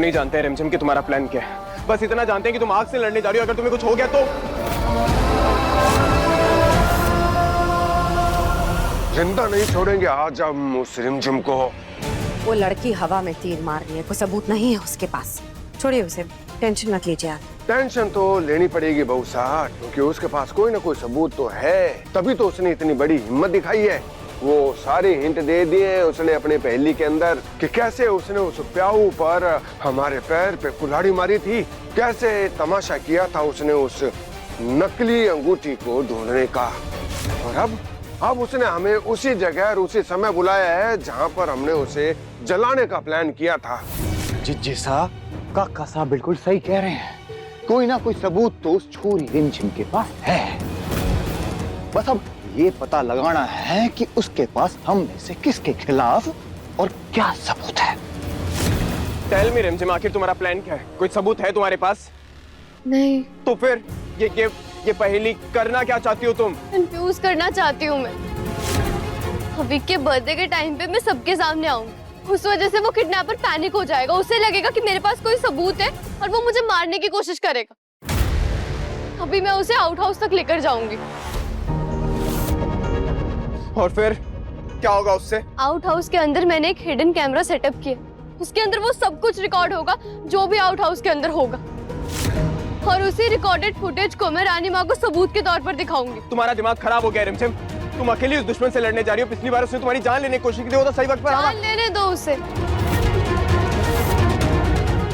नहीं जानते रिमझिम कि तुम्हारा प्लान क्या है। बस इतना जानते हैं कि तुम आग से लड़ने जा रही हो। अगर तुम्हें कुछ हो गया तो जिंदा नहीं छोड़ेंगे आज हम उस रिमझिम को। वो लड़की हवा में तीर मार रही है, कोई सबूत नहीं है उसके पास। छोड़िए उसे, टेंशन मत लीजिए आप। टेंशन तो लेनी पड़ेगी बहू साहब, क्योंकि उसके पास कोई ना कोई सबूत तो है, तभी तो उसने इतनी बड़ी हिम्मत दिखाई है। वो सारे हिंट दे दिए उसने अपने पहेली के अंदर कि कैसे उसने उस प्याऊ पर हमारे पैर पे कुल्हाड़ी मारी थी, कैसे तमाशा किया था उसने उस नकली अंगूठी को ढूंढने का। और अब उसने हमें उसी जगह और उसी समय बुलाया है जहाँ पर हमने उसे जलाने का प्लान किया था। जिज्जी साहब, काका साहब बिल्कुल सही कह रहे हैं। कोई ना कोई सबूत तो उस छोरी रिमझिम के पास है। बस अब ये पता लगाना है कि उसके पास हम में से किसके खिलाफ और क्या सबूत है। टेल मी रिमझिम, आखिर तुम्हारा प्लान क्या है? कोई सबूत है तुम्हारे पास? नहीं। तो फिर ये पहेली करना क्या चाहती हो तुम? कंफ्यूज करना चाहती हूँ मैं। अविक के बर्थडे के टाइम पे मैं सबके सामने आऊंगी, उस वजह से वो किडनैपर पैनिक हो जाएगा। उसे लगेगा कि मेरे पास कोई सबूत है और वो मुझे मारने की कोशिश करेगा। अभी मैं उसे आउट हाउस तक लेकर जाऊंगी। और फिर क्या होगा उससे? आउट हाउस के अंदर मैंने एक हिडन कैमरा सेटअप किया, उसके अंदर वो सब कुछ रिकॉर्ड होगा जो भी आउट हाउस के अंदर होगा, और उसी रिकॉर्डेड फुटेज को मैं रानी माँ को सबूत के तौर पर दिखाऊंगी। तुम्हारा दिमाग खराब हो गया रिमझिम, तुम अकेली उस दुश्मन से लड़ने जा रही हो। पिछली बार उसने तुम्हारी जान लेने की कोशिश की थी, वो तो सही वक्त पर जान लेने दो उसे।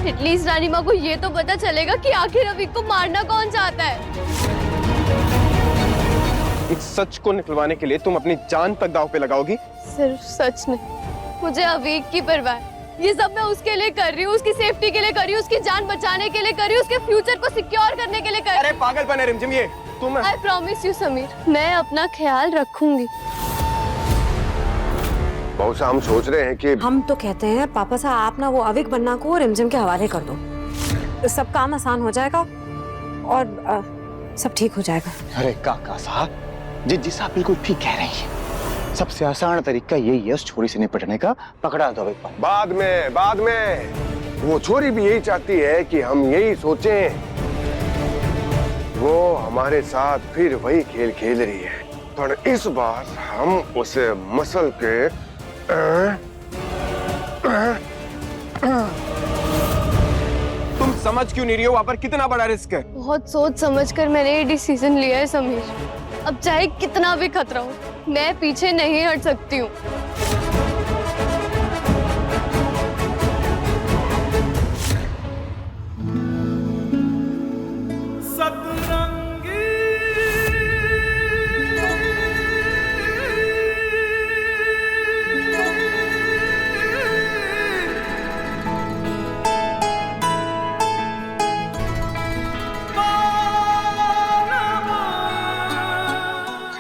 एटलीस्ट रानी माँ को ये तो पता चलेगा कि आखिर अविक को मारना कौन चाहता है। इस सच को निकलवाने के लिए तुम अपनी जान तक दांव पे लगाओगी? सिर्फ सच नहीं, मुझे अविक की परवाह है। ये सब मैं उसके लिए कर रही हूँ, उसकी सेफ्टी के लिए कर रही हूँ, उसकी जान बचाने के लिए कर रही हूँ, उसके फ्यूचर को सिक्योर करने के लिए कर रही हूँ। अरे पागलपन है रिमझिम ये तुम। I promise you समीर, मैं अपना ख्याल रखूंगी। बहुत सा हम सोच रहे हैं कि हम तो कहते हैं पापा साहब आप ना वो अविक बन्ना को रिमझिम के हवाले कर दो, सब काम आसान हो जाएगा और सब ठीक हो जाएगा। अरे काका साहब, जिज्जी साहब बिल्कुल ठीक कह रही हैं। सबसे आसान तरीका यही है उस छोरी से निपटने का, पकड़ा दो अविक बन्ना। बाद में वो छोरी भी यही चाहती है कि हम यही सोचें। वो हमारे साथ फिर वही खेल खेल रही है, पर इस बार हम उसे मसल के तुम समझ क्यों नहीं रही हो? वहां पर कितना बड़ा रिस्क है। बहुत सोच समझ कर मैंने ये डिसीजन लिया है समीर। अब चाहे कितना भी खतरा हो, मैं पीछे नहीं हट सकती हूँ।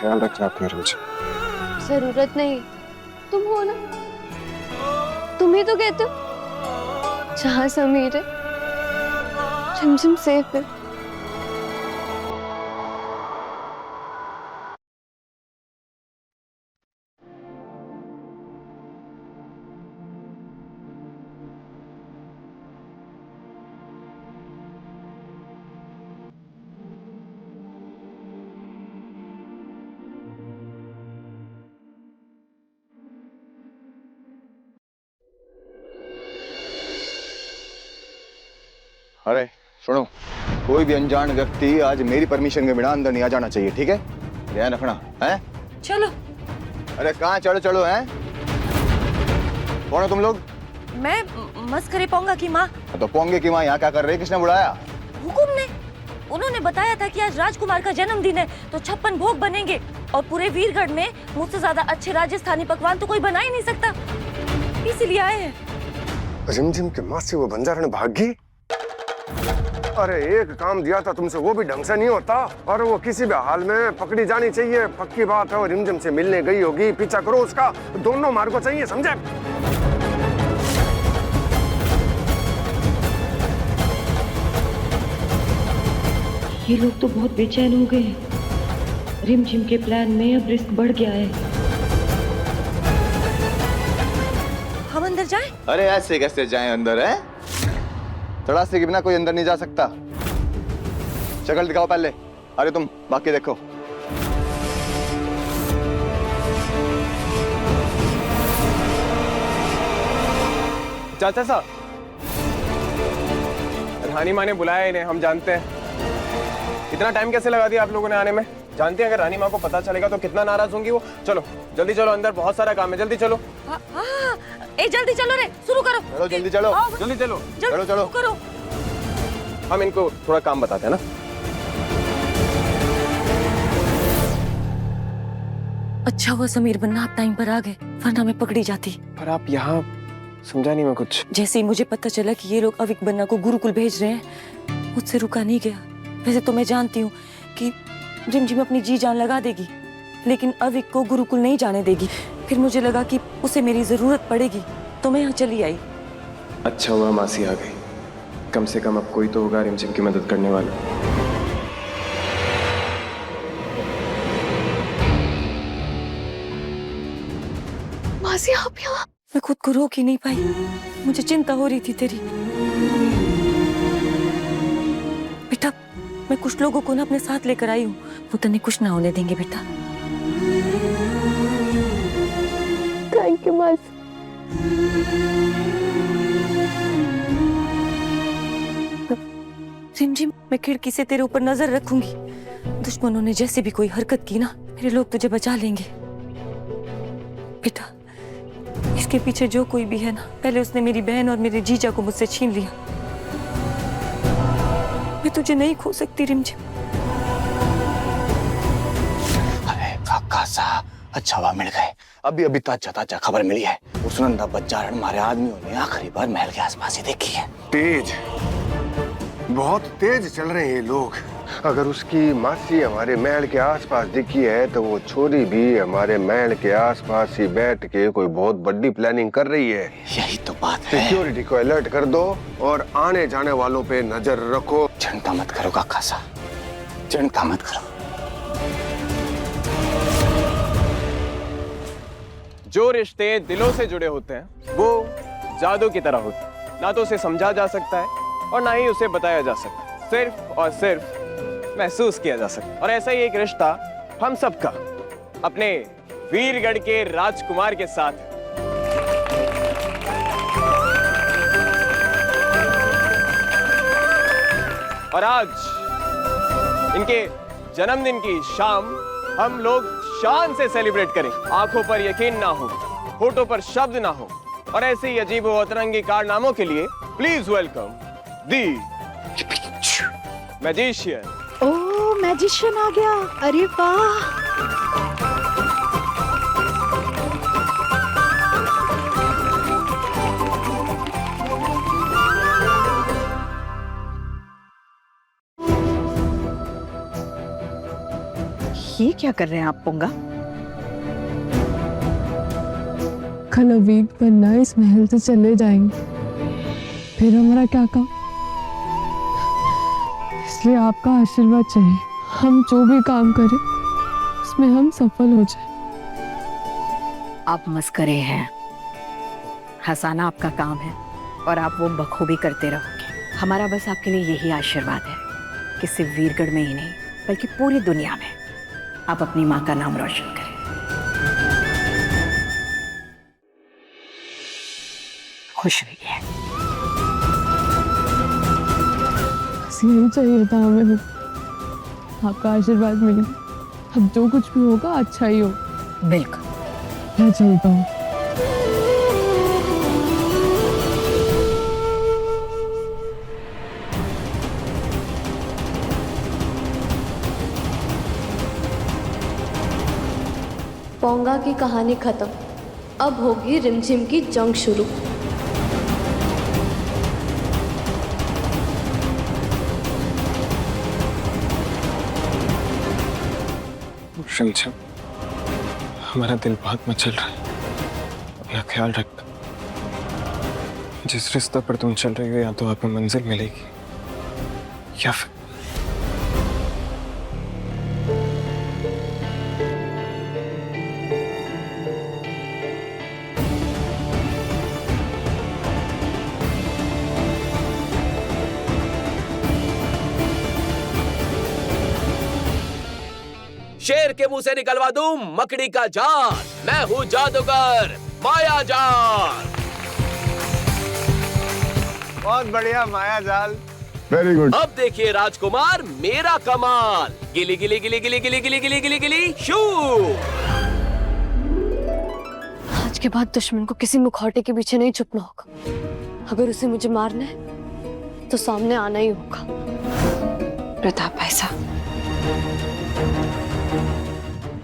ख्याल रखना अपना रिमझिम। जरूरत नहीं, तुम हो ना, तुम ही तो कहते हो जहाँ समीर है रिमझिम सेफ है। अरे सुनो, कोई भी अनजान व्यक्ति आज मेरी परमिशन के बिना अंदर नहीं आ जाना चाहिए, ठीक है? ध्यान रखना है। चलो। अरे कहाँ चलो हैं? कौन हो तुम लोग? मैं मस्करे पोंगा की माँ। तो पोंगे की माँ यहाँ क्या कर रही है? किसने बुलाया? हुकुम ने। उन्होंने बताया था कि आज राजकुमार का जन्मदिन है तो 56 भोग बनेंगे और पूरे वीरगढ़ में मुझसे ज्यादा अच्छे राजस्थानी पकवान तो कोई बना ही नहीं सकता, इसीलिए आए हैं। रिमझिम के माँ से वो बंजारा ने भाग गई। अरे एक काम दिया था तुमसे, वो भी ढंग से नहीं होता, और वो किसी भी हाल में पकड़ी जानी चाहिए। पक्की बात है वो रिमझिम से मिलने गई होगी, पीछा करो उसका, दोनों मार को चाहिए, समझे? ये लोग तो बहुत बेचैन हो गए हैं। रिमझिम के प्लान में अब रिस्क बढ़ गया है। हम अंदर जाएं? अरे ऐसे कैसे जाएं अंदर है? चढ़ासे के बिना कोई अंदर नहीं जा सकता। शक्ल दिखाओ पहले। अरे तुम बाकी देखो। चाचा साहब, रानी माँ ने बुलाया इन्हें, हम जानते हैं। इतना टाइम कैसे लगा दिया आप लोगों ने आने में? जानते हैं अगर रानी माँ को पता चलेगा तो कितना नाराज होंगी वो। चलो जल्दी चलो, अंदर बहुत सारा काम है, जल्दी चलो। ए जल्दी चलो रे, शुरू करो। चलो जल्दी चलो। जल्दी चलो। चलो चलो करो। हम इनको थोड़ा काम बताते हैं ना। अच्छा हुआ समीर बन्ना आप टाइम पर आ गए, वरना मैं पकड़ी जाती। पर आप यहाँ, समझा नहीं मैं कुछ। जैसे ही मुझे पता चला कि ये लोग अविक बन्ना को गुरुकुल भेज रहे हैं, मुझसे रुका नहीं गया। वैसे तो मैं जानती हूँ कि रिमझिम अपनी जी जान लगा देगी, लेकिन अविक को गुरुकुल नहीं जाने देगी। फिर मुझे लगा कि उसे मेरी जरूरत पड़ेगी, तो मैं यहाँ चली आई। अच्छा हुआ मासी आ गई, कम से कम अब कोई तो होगा रिमझिम की मदद करने वाला। मासी आप यहाँ? मैं खुद को रोक ही नहीं पाई, मुझे चिंता हो रही थी तेरी। बेटा, मैं कुछ लोगों को ना अपने साथ लेकर आई हूँ, वो तन्ने कुछ ना होने देंगे बेटा। थैंक यू मासी। रिमझिम, मैं खिड़की से तेरे ऊपर नजर रखूंगी। दुश्मनों ने जैसे भी कोई हरकत की ना, मेरे लोग तुझे बचा लेंगे। बेटा, इसके पीछे जो कोई भी है ना, पहले उसने मेरी बहन और मेरे जीजा को मुझसे छीन लिया। मैं तुझे नहीं खो सकती रिमझिम। अरे काका साहब, अच्छा हुआ मिल गए। अभी अभी ताजा ताजा खबर मिली है, उस नंदा बच्चारण हमारे आदमियों ने आखिरी बार महल के आसपास ही देखी है। तेज, बहुत तेज चल रहे हैं ये लोग। अगर उसकी मासी हमारे महल के आसपास दिखी है तो वो छोरी भी हमारे महल के आसपास ही बैठ के कोई बहुत बड़ी प्लानिंग कर रही है। यही तो बात है। सिक्योरिटी को अलर्ट कर दो और आने जाने वालों पे नजर रखो। चिंता मत करो काका साहब, चिंता मत करो। जो रिश्ते दिलों से जुड़े होते हैं वो जादू की तरह होते हैं। ना तो उसे समझा जा सकता है और ना ही उसे बताया जा सकता, सिर्फ और सिर्फ महसूस किया जा सकता। और ऐसा ही एक रिश्ता हम सबका अपने वीरगढ़ के राजकुमार के साथ। और आज इनके जन्मदिन की शाम हम लोग शान से सेलिब्रेट करें। आंखों पर यकीन ना हो, होठों पर शब्द ना हो, और ऐसे ही अजीब व अतरंगी कारनामों के लिए please welcome the magician. Oh, magician आ गया। अरे वाह। ये क्या कर रहे हैं आप पोंगा? कल अवीक बन्ना इस महल से चले जाएंगे, फिर हमारा क्या काम? इसलिए आपका आशीर्वाद चाहिए। हम जो भी काम करें उसमें हम सफल हो जाए। आप मस्करे हैं, हंसाना आपका काम है और आप वो बखूबी करते रहोगे। हमारा बस आपके लिए यही आशीर्वाद है कि सिर्फ वीरगढ़ में ही नहीं बल्कि पूरी दुनिया में आप अपनी माँ का नाम रोशन करें। खुश रहिए। यही चाहिए था हमें भी। आपका आशीर्वाद मिल गया। अब जो कुछ भी होगा अच्छा ही हो। बिल्कुल। मैं चलता हूँ। पोंगा की कहानी खत्म, अब होगी रिमझिम की जंग शुरू। रिमझिम, हमारा दिल बहुत मचल रहा है, अपना ख्याल रखना। जिस रास्ते पर तुम चल रही हो या तो आपको मंजिल मिलेगी या फिर शेर के मुंह से निकलवा दूं मकड़ी का जाल। मैं हूँ जादूगर माया जाल। बहुत बढ़िया माया जाल। Very good. अब देखिए राजकुमार मेरा कमाल। गिली गिली गिली गिली गिली गिली गिली गिली गिली शू। आज के बाद दुश्मन को किसी मुखौटे के पीछे नहीं छुपना होगा। अगर उसे मुझे मारना है तो सामने आना ही होगा। प्रताप भाई साहब,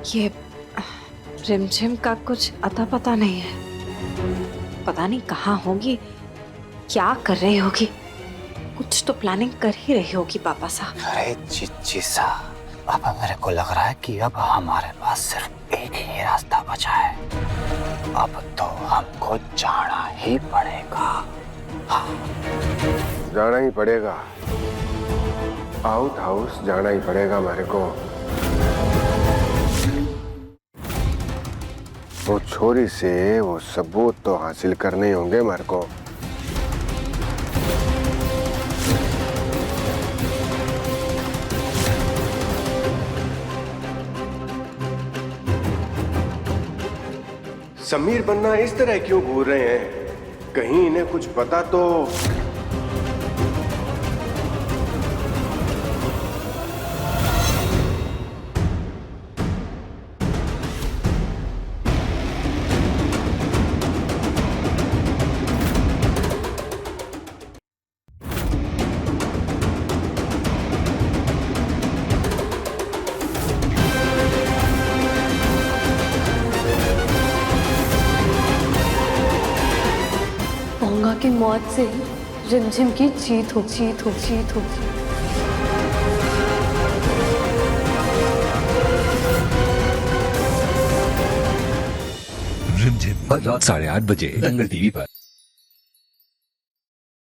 ये रिमझिम का कुछ अता पता नहीं है। पता नहीं कहाँ होगी, क्या कर रही होगी। कुछ तो प्लानिंग कर ही रही होगी पापा साहब। अरे चिच्ची सा, पापा मेरे को लग रहा है कि अब हमारे पास सिर्फ एक ही रास्ता बचा है। अब तो हमको जाना ही पड़ेगा। हाँ। जाना ही पड़ेगा, आउट हाउस जाना ही पड़ेगा मेरे को। वो छोरी से वो सबूत तो हासिल करने होंगे मेरे को। समीर बनना इस तरह क्यों घूर रहे हैं? कहीं इन्हें कुछ पता तो। पोंगा की मौत से रिमझिम की जीत हो, जीत हो, जीत हो। रिमझिम रात 8:30 बजे दंगल टीवी पर।